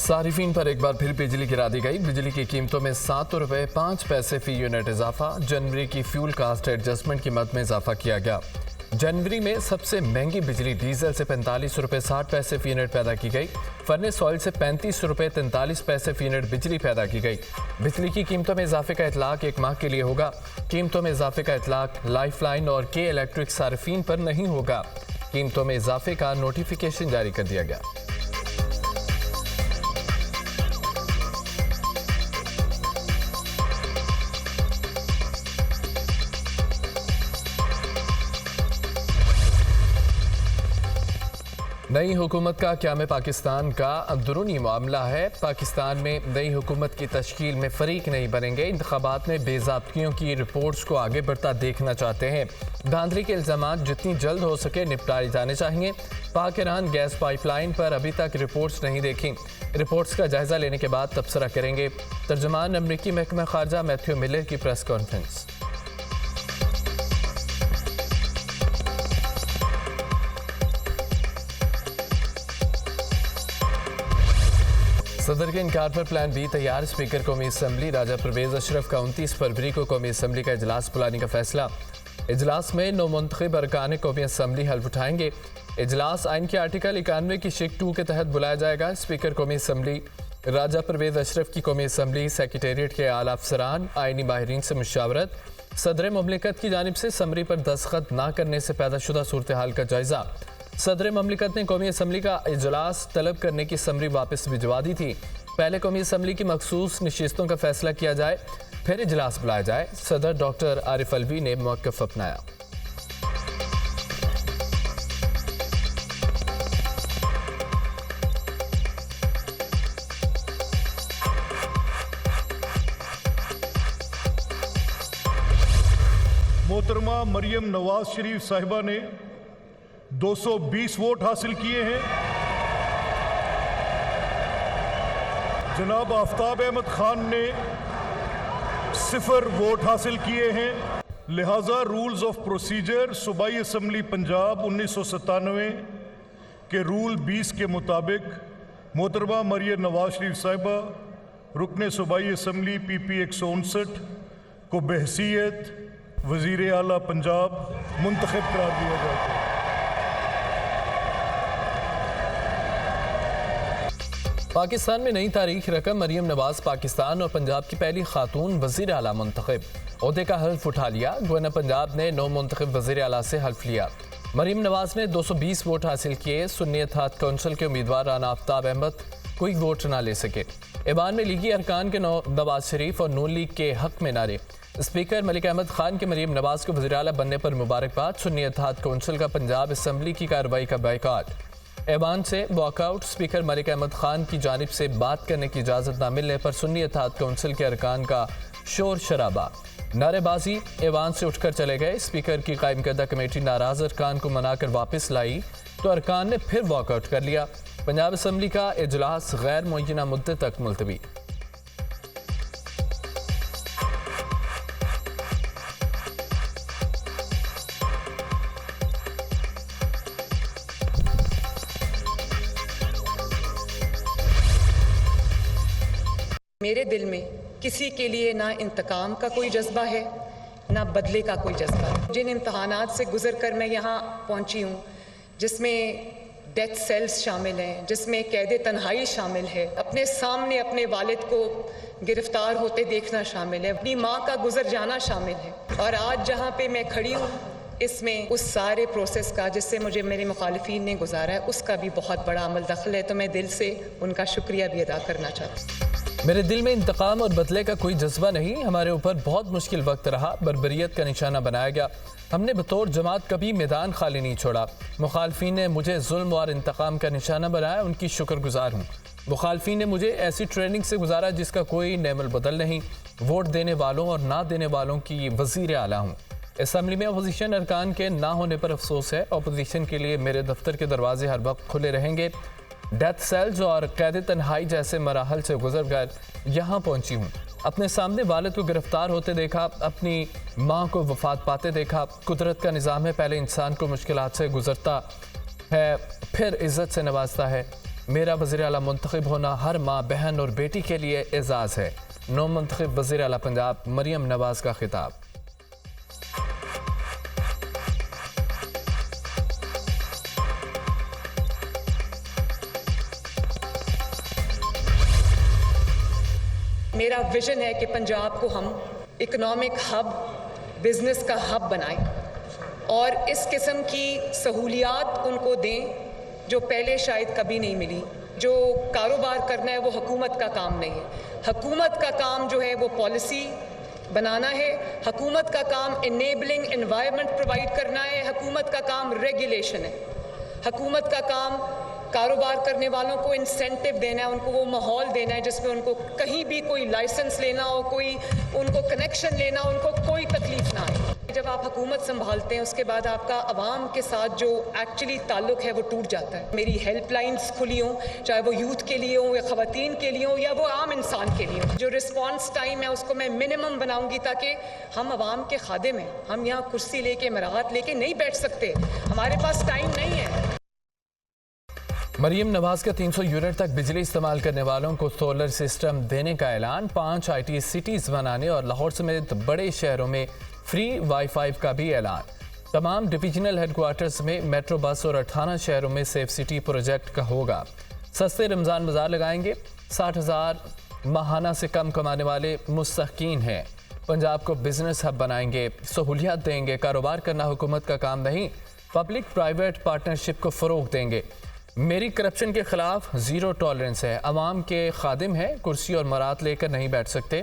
सारिफीन पर एक बार फिर बिजली गिरा दी गई। बिजली की कीमतों में 7 रुपये 5 पैसे फी यूनिट इजाफा। जनवरी की फ्यूल कास्ट एडजस्टमेंट कीमत में इजाफा किया गया। जनवरी में सबसे महंगी बिजली डीजल से 45 रुपये 60 पैसे फी यूनिट पैदा की गई। फर्नेस ऑयल से 35 रुपये 43 पैसे फी यूनिट बिजली पैदा की गई। बिजली की कीमतों में इजाफे का इतलाक 1 माह के लिए होगा। कीमतों में इजाफे का इतलाक लाइफलाइन और के इलेक्ट्रिक सारिफीन पर नहीं होगा। कीमतों में इजाफे का नोटिफिकेशन जारी कर दिया गया। नई हुकूमत का क़याम पाकिस्तान का अंदरूनी मामला है। पाकिस्तान में नई हुकूमत की तश्कील में फरीक नहीं बनेंगे। इंतखाबात में बेज़ाब्तियों की रिपोर्ट्स को आगे बढ़ता देखना चाहते हैं। धांधली के इल्ज़ामात जितनी जल्द हो सके निपटाए जाने चाहिए। पाक ईरान गैस पाइपलाइन पर अभी तक रिपोर्ट्स नहीं देखी। रिपोर्ट्स का जायजा लेने के बाद तबसरा करेंगे। तर्जुमान अमरीकी महकमा खारजा मैथ्यू मिलर की प्रेस कॉन्फ्रेंस। सदर के इनकार पर प्लान बी तैयार। स्पीकर कौमी असम्बली राजा परवेज अशरफ का 29 फरवरी को कौमी असम्बली का इजलास बुलाने का फैसला। इजलास में नौमुंतखब अरकान कौमी असम्बली हल्फ उठाएंगे। इजलास आइन के आर्टिकल 91 की शिक 2 के तहत बुलाया जाएगा। स्पीकर कौमी असम्बली राजा परवेज अशरफ की कौमी असम्बली सेक्रेटेरिएट के आला अफसरान आइनी माहिरीन से मुशावरत। सदर ममलिकत की जानिब से समरी पर दस्तखत न करने से पैदा शुदा सूरत हाल का जायजा। सदर ममलिकत ने कौमी असम्बली का इजलास तलब करने की समरी वापस भिजवा दी थी। पहले कौमी असम्बली की मखसूस नशिस्तों का फैसला किया जाए, फिर इजलास बुलाया जाए। सदर डॉक्टर आरिफ अलवी ने मौक़िफ़ अपनाया। मोहतरमा मरियम नवाज शरीफ साहिबा ने 220 वोट हासिल किए हैं। जनाब आफ्ताब अहमद खान ने 0 वोट हासिल किए हैं। लिहाजा रूल्स ऑफ प्रोसीजर सूबाई असम्बली पंजाब 1997 के रूल 20 के मुताबिक मोहतरमा मरियम नवाज शरीफ साहिबा रुकने सूबाई असम्बली PP 159 को बहसीयत वज़ीर आला पंजाब मुंतखब करार दिया जाता है। पाकिस्तान में नई तारीख रकम मरियम नवाज पाकिस्तान और पंजाब की पहली खातून वज़ीर आला मुंतखब। ओहदे का हल्फ उठा लिया। गवर्नर पंजाब ने 9 मुंतखब वज़ीर आला से हल्फ लिया। मरियम नवाज ने 220 वोट हासिल किए। सुन्नी इत्तेहाद कौंसिल के उम्मीदवार राना आफ्ताब अहमद कोई वोट ना ले सके। ऐवान में लीगी अरकान के नवाज शरीफ और नून लीग के हक में नारे। स्पीकर मलिक अहमद खान के मरियम नवाज को वज़ीर आला बनने पर मुबारकबाद। सुन्नी इत्तेहाद कौंसिल का पंजाब असम्बली की कार्रवाई का बायकाट। ऐवान से वॉकआउट। स्पीकर मलिक अहमद खान की जानिब से बात करने की इजाज़त न मिलने पर सुन्नी इत्तेहाद कौंसिल के अरकान का शोर शराबा, नारेबाजी। ऐवान से उठकर चले गए। स्पीकर की कायम करदा कमेटी नाराज अरकान को मनाकर वापस लाई तो अरकान ने फिर वॉकआउट कर लिया। पंजाब असम्बली का इजलास गैर मुअय्यना मुद्दत तक मुलतवी। मेरे दिल में किसी के लिए ना इंतकाम का कोई जज्बा है, ना बदले का कोई जज्बा है। जिन इम्तहानात से गुजर कर मैं यहाँ पहुँची हूँ, जिसमें डेथ सेल्स शामिल हैं, जिसमें कैद तन्हाई शामिल है, अपने सामने अपने वालिद को गिरफ्तार होते देखना शामिल है, अपनी माँ का गुजर जाना शामिल है, और आज जहाँ पे मैं खड़ी हूँ इसमें उस सारे प्रोसेस का जिससे मुझे मेरे मुखालिफिन ने गुजारा है, उसका भी बहुत बड़ा अमल दखल है। तो मैं दिल से उनका शुक्रिया भी अदा करना चाहती हूँ। मेरे दिल में इंतकाम और बदले का कोई जज्बा नहीं। हमारे ऊपर बहुत मुश्किल वक्त रहा, बर्बरियत का निशाना बनाया गया। हमने बतौर जमात कभी मैदान खाली नहीं छोड़ा। मुखालफीन ने मुझे जुल्म और इंतकाम का निशाना बनाया, उनकी शुक्रगुजार हूँ। मुखालफीन ने मुझे ऐसी ट्रेनिंग से गुजारा जिसका कोई नेमल बदल नहीं। वोट देने वालों और ना देने वालों की वज़ीर आला हूँ। असम्बली में अपोजिशन अरकान के ना होने पर अफसोस है। अपोजिशन के लिए मेरे दफ्तर के दरवाजे हर वक्त खुले रहेंगे। डेथ सेल्स और कैद तन्हाई जैसे मराहल से गुजर कर यहाँ पहुँची हूँ। अपने सामने वालिद को गिरफ्तार होते देखा, अपनी माँ को वफात पाते देखा। कुदरत का निज़ाम है, पहले इंसान को मुश्किलात से गुजरता है, फिर इज़्ज़त से नवाजता है। मेरा वज़ीर आला मुंतखब होना हर माँ बहन और बेटी के लिए एजाज़ है। नौ मुंतखब वज़ीर आला पंजाब मरियम नवाज का खिताब। मेरा विजन है कि पंजाब को हम इकोनॉमिक हब, बिजनेस का हब बनाएं और इस किस्म की सहूलियात उनको दें जो पहले शायद कभी नहीं मिली। जो कारोबार करना है वो हुकूमत का काम नहीं है। हुकूमत का काम जो है वो पॉलिसी बनाना है, हुकूमत का काम इनेबलिंग एनवायरनमेंट प्रोवाइड करना है, हुकूमत का काम रेगुलेशन है, हुकूमत का काम कारोबार करने वालों को इंसेंटिव देना है, उनको वो माहौल देना है जिसमें उनको कहीं भी कोई लाइसेंस लेना हो, कोई उनको कनेक्शन लेना हो, उनको कोई तकलीफ ना आए। जब आप हुकूमत संभालते हैं उसके बाद आपका अवाम के साथ जो एक्चुअली ताल्लुक है वो टूट जाता है। मेरी हेल्पलाइंस खुली हों, चाहे वो यूथ के लिए हो या ख़वातीन के लिए हो या वो आम इंसान के लिए हो। जो रिस्पॉन्स टाइम है उसको मैं मिनिमम बनाऊंगी ताकि हम अवाम के खादिम हैं। हम यहाँ कुर्सी लेके मराहत लेके नहीं बैठ सकते, हमारे पास टाइम नहीं है। मरियम नवाज का 300 यूनिट तक बिजली इस्तेमाल करने वालों को सोलर सिस्टम देने का ऐलान। 5 IT सिटीज़ बनाने और लाहौर समेत बड़े शहरों में फ्री वाईफाई का भी ऐलान। तमाम डिविजनल हेडक्वार्टर्स में मेट्रो बस और 18 शहरों में सेफ सिटी प्रोजेक्ट का होगा। सस्ते रमज़ान बाजार लगाएंगे। 60,000 माहाना से कम कमाने वाले मुस्तहकीन हैं। पंजाब को बिजनेस हब बनाएंगे, सहूलियत देंगे। कारोबार करना हुकूमत का काम नहीं, पब्लिक प्राइवेट पार्टनरशिप को फ़रोग देंगे। मेरी करप्शन के खिलाफ ज़ीरो टॉलरेंस है। अवाम के खादिम हैं, कुर्सी और मरात लेकर नहीं बैठ सकते।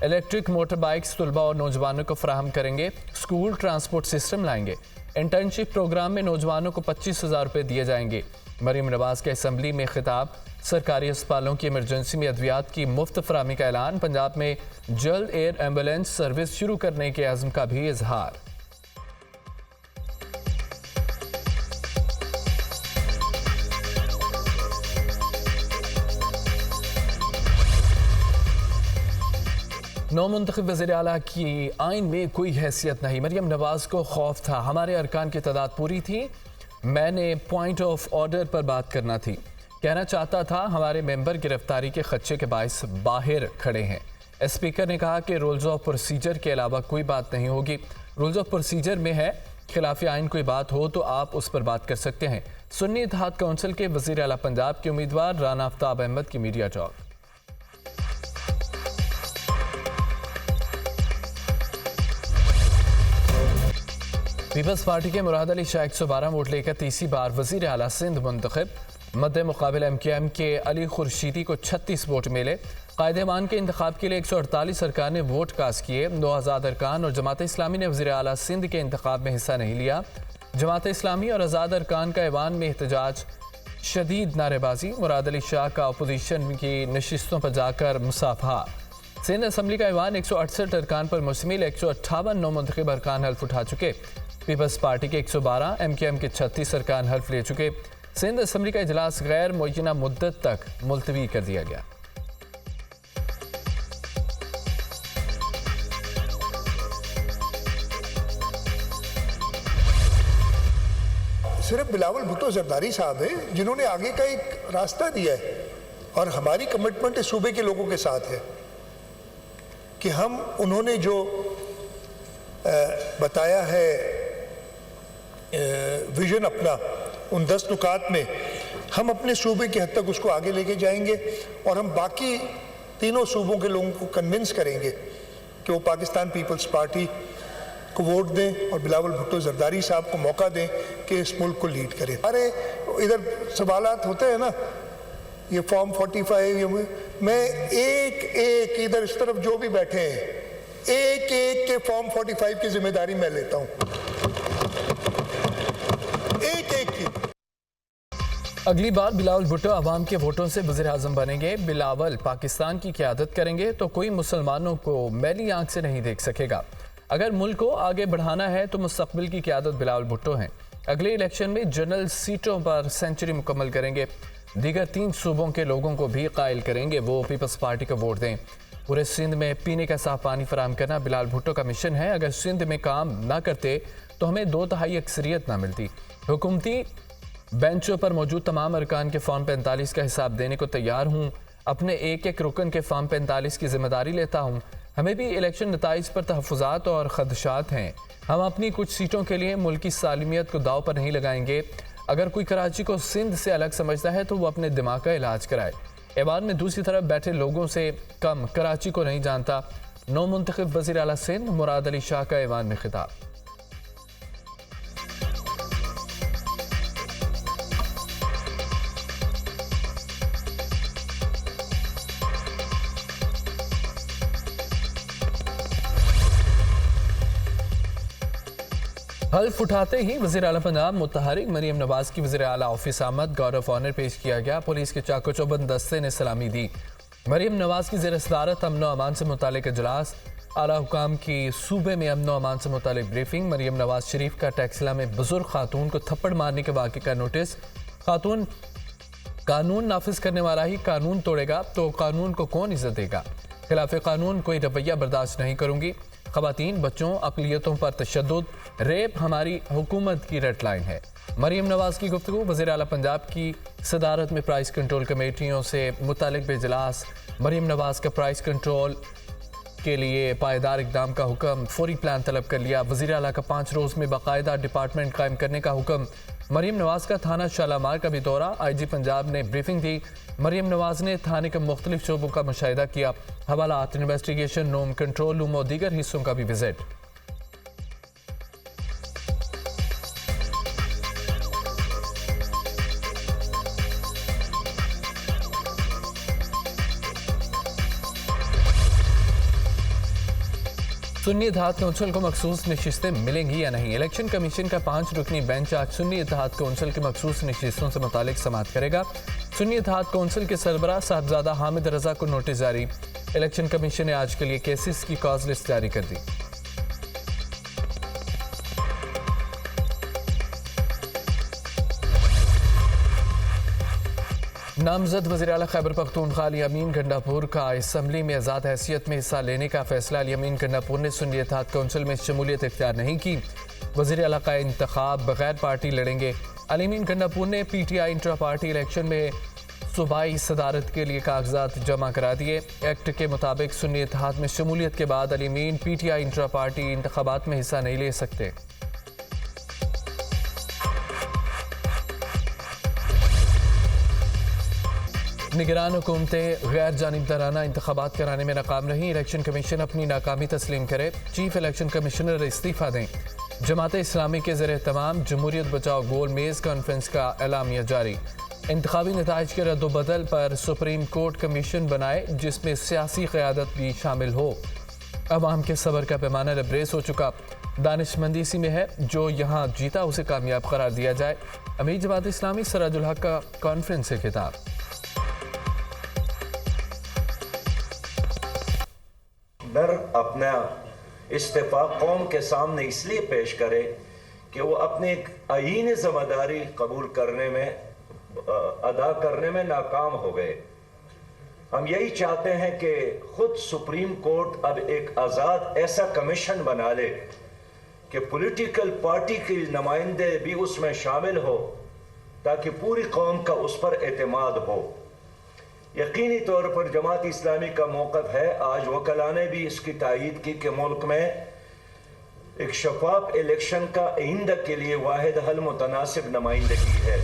इलेक्ट्रिक मोटर बाइक्स तलबा और नौजवानों को फराहम करेंगे। स्कूल ट्रांसपोर्ट सिस्टम लाएंगे। इंटर्नशिप प्रोग्राम में नौजवानों को 25,000 रुपये दिए जाएंगे। मरियम नवाज के असम्बली में खिताब। सरकारी अस्पतालों की इमरजेंसी में अद्वियात की मुफ्त फराहमी का ऐलान। पंजाब में जल्द एयर एम्बुलेंस सर्विस शुरू करने के अज़्म का भी इजहार। नौ मुंतखब वज़ीर आला की आइन में कोई हैसियत नहीं। मरियम नवाज को खौफ था, हमारे अरकान की तादाद पूरी थी, मैंने पॉइंट ऑफ ऑर्डर पर बात करना थी। कहना चाहता था हमारे मेंबर गिरफ्तारी के खदशे के बायस बाहर खड़े हैं। स्पीकर ने कहा कि रूल्स ऑफ प्रोसीजर के अलावा कोई बात नहीं होगी। रूल्स ऑफ प्रोसीजर में है, खिलाफ आइन कोई बात हो तो आप उस पर बात कर सकते हैं। सुन्नी इत्तेहाद काउंसिल के वज़ीर आला पंजाब के उम्मीदवार राना आफ्ताब अहमद की मीडिया टॉक। पीपल्स पार्टी के मुराद अली शाह 112 वोट लेकर तीसरी बार वज़ीर आला सिंध मुंतखब। मद्दे मुकाबिल MKM के अली खुर्शीदी को 36 वोट मिले। कायदेमान के इंतखाब के लिए 148 अरकान ने वोट कास्ट किए। 2 आज़ाद अरकान और जमात इस्लामी ने वज़ीर आला सिंध के इंतखाब में हिस्सा नहीं लिया। जमात इस्लामी और आज़ाद अरकान का ऐवान में एहतजाज, शदीद नारेबाजी। मुराद अली शाह का अपोजिशन की नशिस्तों पर जाकर मुसाफहा। सिंध असम्बली का ऐवान 168 अरकान पर मुश्तमिल। 158 नौ मुंतखब अरकान हल्फ उठा चुके। पीपल्स पार्टी के 112, MKM के 36 अरकान हल्फ ले चुके। सिंध असम्बली का इजलास गैर मुय्यना मुद्दत तक मुलतवी कर दिया गया। सिर्फ बिलावल भुट्टो जरदारी साहब हैं जिन्होंने आगे का एक रास्ता दिया है और हमारी कमिटमेंट इस सूबे के लोगों के साथ है कि हम उन्होंने जो बताया है विजन अपना, उन 10 नुकात में हम अपने सूबे की हद तक उसको आगे लेके जाएंगे और हम बाकी तीनों सूबों के लोगों को कन्विंस करेंगे कि वो पाकिस्तान पीपल्स पार्टी को वोट दें और बिलावल भुट्टो जरदारी साहब को मौका दें कि इस मुल्क को लीड करें। अरे इधर सवालात होते हैं ना, ये फॉर्म 45, मैं एक एक इधर इस तरफ जो भी बैठे हैं एक एक के फॉर्म 45 की जिम्मेदारी मैं लेता हूं, एक एक की। अगली बार बिलावल भुट्टो अवाम के वोटों से वज़ीर आज़म बनेंगे। बिलावल पाकिस्तान की क़यादत करेंगे तो कोई मुसलमानों को मैली आंख से नहीं देख सकेगा। अगर मुल्क को आगे बढ़ाना है तो मुस्तक़बिल की क़यादत बिलावल भुट्टो हैं। अगले इलेक्शन में जनरल सीटों पर सेंचुरी मुकम्मल करेंगे। दीगर 3 सूबों के लोगों को भी कायल करेंगे वो पीपल्स पार्टी को वोट दें। पूरे सिंध में पीने का साफ पानी फराहम करना बिलावल भुट्टो का मिशन है। अगर सिंध में काम ना करते तो हमें 2/3 अक्सरियत ना मिलती। हुकूमती बेंचों पर मौजूद तमाम अरकान के फॉर्म 45 का हिसाब देने को तैयार हूँ। अपने एक एक रुकन के फॉर्म 45 की जिम्मेदारी लेता हूँ। हमें भी इलेक्शन नताइज पर तहफ़्फ़ुज़ात और ख़दशात हैं। हम अपनी कुछ सीटों के लिए मुल्की सालिमियत को दाव पर नहीं लगाएंगे। अगर कोई कराची को सिंध से अलग समझता है तो वो अपने दिमाग का इलाज कराए। ऐवान में दूसरी तरफ बैठे लोगों से कम कराची को नहीं जानता। नौ मुंतखब वज़ीर आला सिंध मुराद अली शाह का ऐवान में खिताब। हल्फ उठाते ही वज़ीर आला पंजाब मुतहरिक मरीम नवाज की वज़ीर आला ऑफिस आमद गार्ड ऑफ ऑनर पेश किया गया। पुलिस के चाको चौबंद दस्ते ने सलामी दी। मरीम नवाज की ज़ेर सदारत अमन व अमान से मुतालिक इजलास। आला हुकाम की सूबे में अमन व अमान से मुतालिक ब्रीफिंग। मरीम नवाज शरीफ का टैक्सला में बुजुर्ग खातून को थप्पड़ मारने के वाक़े का नोटिस। खातून कानून नाफिज करने वाला ही कानून तोड़ेगा तो कानून को कौन इज्जत देगा। खिलाफ कानून कोई रवैया बर्दाश्त नहीं करूंगी। ख़वातीन बच्चों अक़लियतों पर तशद्दुद रेप हमारी हुकूमत की रेड लाइन है। मरीम नवाज की गुफ्तगू। वज़ीर आला पंजाब की सदारत में प्राइस कंट्रोल कमेटियों से मुतालिक इजलास। मरीम नवाज का प्राइस कंट्रोल के लिए पायदार इक़दाम का हुक्म। फौरी प्लान तलब कर लिया। वज़ीर आला का 5 रोज़ में बाकायदा डिपार्टमेंट कायम करने का हुक्म। मरीम नवाज का थाना शालामार का भी दौरा। IG पंजाब ने ब्रीफिंग दी। मरीम नवाज ने थाने के मुख्तलिफ शोबों का मुशाहिदा किया। हवालात, इन्वेस्टिगेशन रूम, कंट्रोल रूम और दीगर हिस्सों का भी विजिट। सुन्नी इत्तेहाद कौंसिल को मखसूस नशिस्तें मिलेंगी या नहीं। इलेक्शन कमीशन का 5 रुकनी बेंच आज सुन्नी इत्तेहाद कौंसिल की मखसूस नशिस्तों से मुतालिक समाअत करेगा। सुन्नी इत्तेहाद कौंसिल के सरबराह साहबजादा हामिद रजा को नोटिस जारी। इलेक्शन कमीशन ने आज के लिए केसेस की कॉज लिस्ट जारी कर दी। नामजद वज़ीर आला खैबर पख्तूनख्वा अली अमीन गंडापुर का असम्बली में आज़ाद हैसियत में हिस्सा लेने का फैसला। अली अमीन गंडापुर ने सुन्नी इत्तेहाद कौंसिल में शमूलियत इख्तियार नहीं की। वज़ीर आला का इंतखाब बगैर पार्टी लड़ेंगे। अली अमीन गंडापुर ने PTI इंट्रा पार्टी इलेक्शन में सूबाई सदारत के लिए कागजात जमा करा दिए। एक्ट के मुताबिक सुन्नी इत्तेहाद में शमूलियत के बाद अली अमीन PTI इंट्रा पार्टी इंतखाबात में हिस्सा नहीं ले सकते। निगरान हुकूमतें गैर जानिबदाराना इंतखाबात कराने में नाकाम रही। इलेक्शन कमीशन अपनी नाकामी तस्लीम करे। चीफ इलेक्शन कमिश्नर इस्तीफ़ा दें। जमात इस्लामी के ज़ेर तमाम जमहूरियत बचाओ गोल मेज़ कॉन्फ्रेंस का एलामिया जारी। इंतखाबी नताइज के रद्दोबदल पर सुप्रीम कोर्ट कमीशन बनाए जिसमें सियासी क़यादत भी शामिल हो। अवाम के सब्र का पैमाना लबरेज हो चुका। दानिशमंदी इसी में है जो यहाँ जीता उसे कामयाब करार दिया जाए। अमीर जमात इस्लामी सराजुल हक का कॉन्फ्रेंस से खिताब। डर अपना इस्तीफ़ा कौम के सामने इसलिए पेश करे कि वो अपनी आईनी ज़िम्मेदारी कबूल करने में अदा करने में नाकाम हो गए। हम यही चाहते हैं कि खुद सुप्रीम कोर्ट अब एक आज़ाद ऐसा कमीशन बना ले कि पॉलिटिकल पार्टी के नुमाइंदे भी उसमें शामिल हो ताकि पूरी कौम का उस पर एतमाद हो। यकीनी तौर पर जमात इस्लामी का मौक़िफ़ है, आज वकला ने भी इसकी तायीद की कि मुल्क में एक शफाफ इलेक्शन का आइंदा के लिए वाहिद हल मुतनासिब नुमाइंदगी है।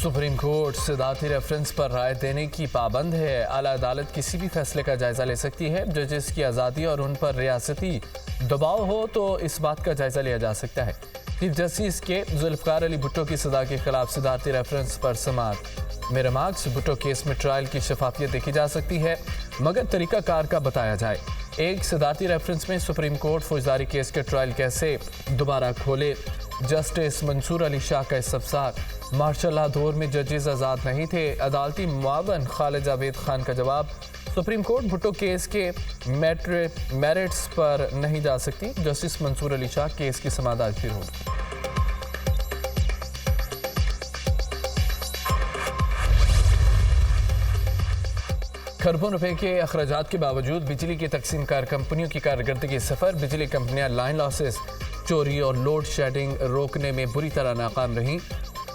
सुप्रीम कोर्ट सिदाती रेफरेंस पर राय देने की पाबंद है। आला अदालत किसी भी फैसले का जायजा ले सकती है। जजेस की आज़ादी और उन पर रियासती दबाव हो तो इस बात का जायजा लिया जा सकता है। चीफ जस्टिस के जुल्फ़िकार अली भुट्टो की सजा के खिलाफ सिदाती रेफरेंस पर समाअत। मेरा मार्क्स भुट्टो केस में ट्रायल की शफाफियत देखी जा सकती है मगर तरीकाकार का बताया जाए। एक सिदाती रेफरेंस में सुप्रीम कोर्ट फौजदारी केस के ट्रायल कैसे दोबारा खोले। जस्टिस मंसूर अली शाह का इस्तफसार। मार्शल लॉ दौर में जजेस आज़ाद नहीं थे। अदालती मुआवन खालिद जावेद खान का जवाब। सुप्रीम कोर्ट भुट्टो केस के मेरिट्स पर नहीं जा सकती। जस्टिस मंसूर अली शाह केस की समाअत आज फिर होगी। खरबों रुपए के अखराजात के बावजूद बिजली की तकसीम कार कंपनियों की कारकर्दगी सफ़र। बिजली कंपनियां लाइन लॉसेस, चोरी और लोड शेडिंग रोकने में बुरी तरह नाकाम रहीं।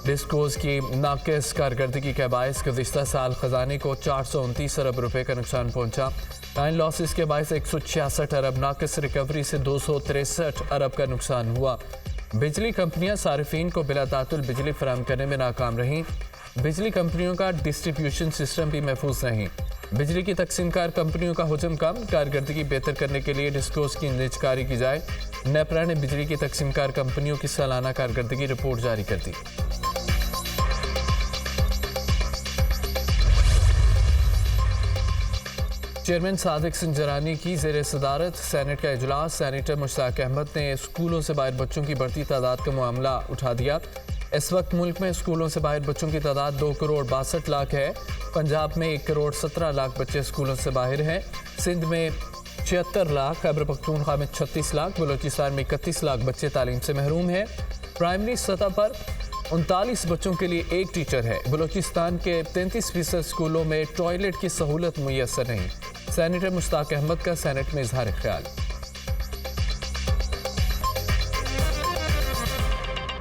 डिस्कोज की नाकिस कारकर्दगी के बायस गुज़िश्ता साल खजाने को 429 अरब रुपए का नुकसान पहुंचा। टाइम लॉसेस के बायस 166 अरब, नाकिस रिकवरी से 263 अरब का नुकसान हुआ। बिजली कंपनियां सार्फिन को बिला तातुल बिजली फराहम करने में नाकाम रहीं। बिजली कंपनियों का डिस्ट्रीब्यूशन सिस्टम भी महफूज नहीं। बिजली की तकसीमकार कंपनियों का हुजम कम, कारकर्दगी बेहतर करने के लिए डिस्कोस की निजकारी की जाए। नेपरा ने बिजली की तकसीमकार कंपनियों की सालाना कारकर्दगी रिपोर्ट जारी कर दी। चेयरमैन सादिक सिंजरानी की ज़ेर सदारत सेनेट का इजलास। सेनेटर मुश्ताक अहमद ने स्कूलों से बाहर बच्चों की बढ़ती तादाद का मामला उठा दिया। इस वक्त मुल्क में स्कूलों से बाहर बच्चों की तादाद 2 करोड़ 62 लाख है। पंजाब में 1 करोड़ 17 लाख बच्चे स्कूलों से बाहर हैं। सिंध में 76 लाख, खैबर पख्तूनख्वा में 36 लाख, बलूचिस्तान में 31 लाख बच्चे तालीम से महरूम हैं। प्राइमरी सतह पर 39 बच्चों के लिए एक टीचर है। बलूचिस्तान के 33% स्कूलों में टॉयलेट की सहूलत मुयस्सर नहीं। सेनेटर मुश्ताक अहमद का सेनेट में इजहार ख्याल।